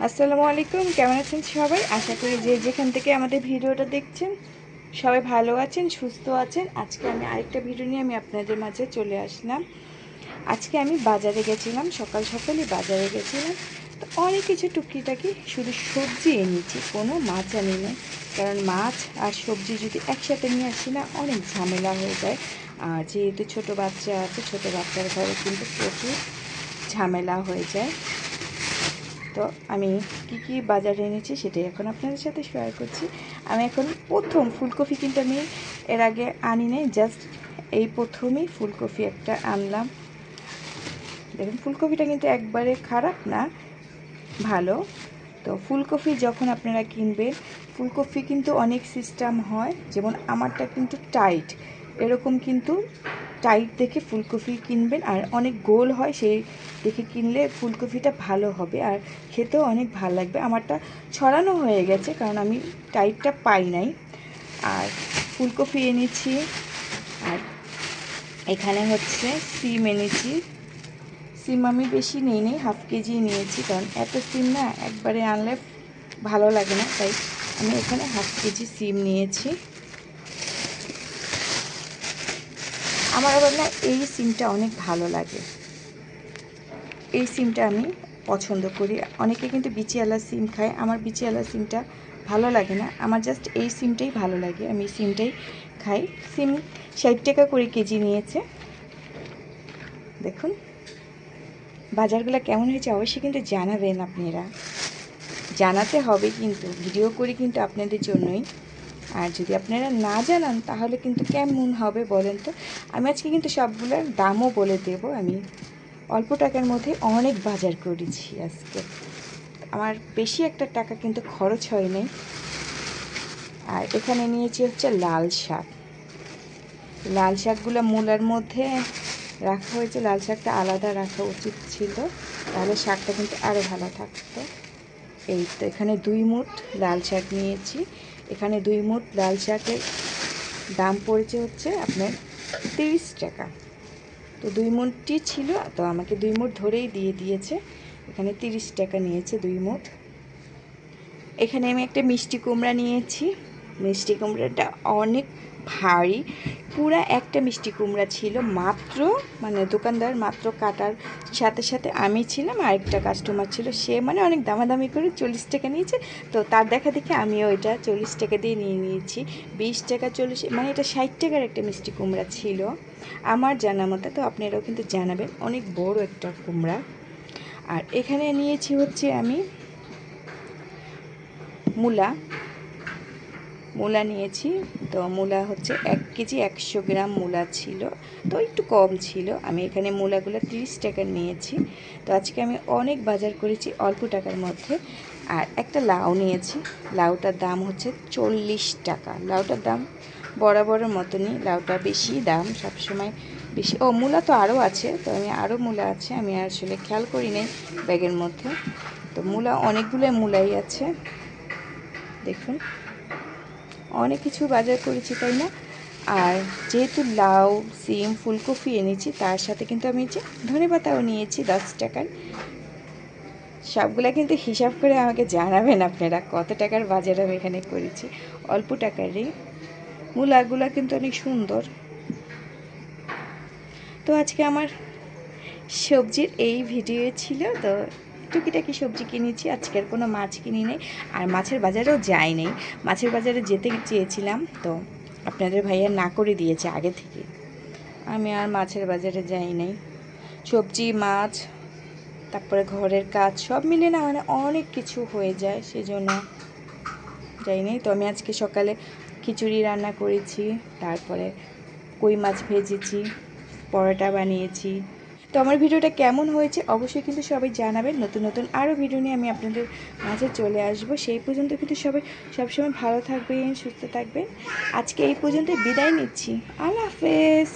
আসসালামু আলাইকুম, কেমন আছেন সবাই? আশা করি যে যেখান থেকে আমাদের ভিডিওটা দেখছেন সবাই ভালো আছেন, সুস্থ আছেন। আজকে আমি আরেকটা ভিডিও নিয়ে আপনাদের মাঝে চলে আসলাম। আজকে আমি বাজারে গেছিলাম, সকাল সকালই বাজারে গেছিলাম। তো অনেক কিছু টুকিটাকি শুধু সবজি এনেছি, কোনো মাছ আনি না। কারণ মাছ আর সবজি যদি একসাথে নিয়ে আসি না, অনেক ঝামেলা হয়ে যায়। আর যেহেতু ছোটো বাচ্চা আছে, ছোটো বাচ্চার ঘরে কিন্তু প্রচুর ঝামেলা হয়ে যায়। তো আমি কি বাজারে এনেছি সেটাই এখন আপনাদের সাথে শেয়ার করছি। আমি এখন প্রথম ফুলকপি কিন্তু আমি এর আগে আনি নাই, জাস্ট এই প্রথমেই ফুলকপি একটা আনলাম। দেখুন ফুলকপিটা কিন্তু একবারে খারাপ না, ভালো। তো ফুলকপি যখন আপনারা কিনবেন, ফুলকপি কিন্তু অনেক সিস্টেম হয়, যেমন আমারটা কিন্তু টাইট, এরকম কিন্তু টাইট দেখে ফুলকপি কিনবেন। আর অনেক গোল হয়, সেই দেখে কিনলে ফুলকপিটা ভালো হবে আর খেতেও অনেক ভালো লাগবে। আমারটা ছড়ানো হয়ে গেছে কারণ আমি টাইটটা পাই নাই। আর ফুলকপি এনেছি, আর এখানে হচ্ছে সিম এনেছি। সিম আমি বেশি নিই, হাফ কেজি নিয়েছি, কারণ এত সিম না একবারে আনলে ভালো লাগে না, তাই আমি এখানে হাফ কেজি সিম নিয়েছি। আমার আবার না এই সিমটা অনেক ভালো লাগে, এই সিমটা আমি পছন্দ করি। অনেকে কিন্তু বিচিওয়ালা সিম খায়, আমার বিচিওয়ালা সিমটা ভালো লাগে না, আমার জাস্ট এই সিমটাই ভালো লাগে, আমি এই সিমটাই খাই। সিম 60 টাকা করে কেজি নিয়েছে। দেখুন বাজারগুলো কেমন হয়েছে অবশ্যই কিন্তু জানাবেন, আপনারা জানাতে হবে, কিন্তু ভিডিও করি কিন্তু আপনাদের জন্যই। আর যদি আপনারা না জানান তাহলে কিন্তু কেমন হবে বলেন তো। আমি আজকে কিন্তু সবগুলোর দামও বলে দেব। আমি অল্প টাকার মধ্যে অনেক বাজার করেছি আজকে, আমার বেশি একটা টাকা কিন্তু খরচ হয়নি। আর এখানে নিয়েছি হচ্ছে লাল শাক। লাল শাকগুলো মূলার মধ্যে রাখা হয়েছে, লাল শাকটা আলাদা রাখা উচিত ছিল, তাহলে শাকটা কিন্তু আরও ভালো থাকতো। এই তো এখানে 2 মুঠ লাল শাক নিয়েছি। এখানে 2 মুঠ লাল শাকের দাম পড়েছে হচ্ছে আপনার 30 টাকা। তো 2 মুঠটি ছিল, তো আমাকে 2 মুঠ ধরেই দিয়ে দিয়েছে। এখানে 30 টাকা নিয়েছে 2 মুঠ। এখানে আমি একটা মিষ্টি কুমড়া নিয়েছি। মিষ্টি কুমড়াটা অনেক ভারী, পুরা একটা মিষ্টি কুমড়া ছিল মাত্র, মানে দোকানদার মাত্র কাটার সাথে সাথে আমি ছিলাম আর একটা কাস্টমার ছিল, সে মানে অনেক দামাদামি করে 40 টাকা নিয়েছে। তো তার দেখা দেখে আমিও এটা 40 টাকা দিয়ে নিয়ে নিয়েছি। 20 টাকা 40, মানে এটা 60 টাকার একটা মিষ্টি কুমড়া ছিল আমার জানা মতে। তো আপনারাও কিন্তু জানাবেন, অনেক বড় একটা কুমড়া। আর এখানে নিয়েছি হচ্ছে আমি মূলা নিয়েছি। তো মূলা হচ্ছে 1 কেজি 100 গ্রাম মূলা ছিল, তো একটু কম ছিল। আমি এখানে মূলাগুলো 30 টাকার নিয়েছি। তো আজকে আমি অনেক বাজার করেছি অল্প টাকার মধ্যে। আর একটা লাউ নিয়েছি, লাউটার দাম হচ্ছে 40 টাকা। লাউটার দাম বরাবরের মতনই, লাউটা বেশি দাম সবসময় বেশি। ও মূলা তো আরও আছে, তো আমি আরও মূলা আছে, আমি আসলে খেয়াল করি নাই ব্যাগের মধ্যে। তো মূলা অনেকগুলো মূলাই আছে, দেখুন অনেক কিছু বাজার করেছি, তাই না? আর যেহেতু লাউ, সিম, ফুলকপি এনেছি, তার সাথে কিন্তু আমি যে ধনেপাতাও নিয়েছি 10 টাকার। সবগুলা কিন্তু হিসাব করে আমাকে জানাবেন আপনারা কত টাকার বাজার আমি এখানে করেছি। অল্প টাকারই, মূলাগুলা কিন্তু অনেক সুন্দর। তো আজকে আমার সবজির এই ভিডিও ছিল। তো টুকিটাকি সবজি কিনেছি, আজকের কোনো মাছ কিনি নেই, আর মাছের বাজারেও যাই নাই। মাছের বাজারে যেতে চেয়েছিলাম, তো আপনাদের ভাইয়া না করে দিয়েছে আগে থেকে, আমি আর মাছের বাজারে যাই নাই। সবজি, মাছ, তারপরে ঘরের কাজ সব মিলে না মানে অনেক কিছু হয়ে যায়, সেজন্য যাই নাই। তো আমি আজকে সকালে খিচুড়ি রান্না করেছি, তারপরে কই মাছ ভেজেছি, পরোটা বানিয়েছি। তো আমার ভিডিওটা কেমন হয়েছে অবশ্যই কিন্তু সবাই জানাবেন। নতুন নতুন আরও ভিডিও নিয়ে আমি আপনাদের মাঝে চলে আসব। সেই পর্যন্ত কিন্তু সবাই সবসময় ভালো থাকবেন, সুস্থ থাকবেন। আজকে এই পর্যন্ত বিদায় নিচ্ছি। আল্লাহ হাফেজ।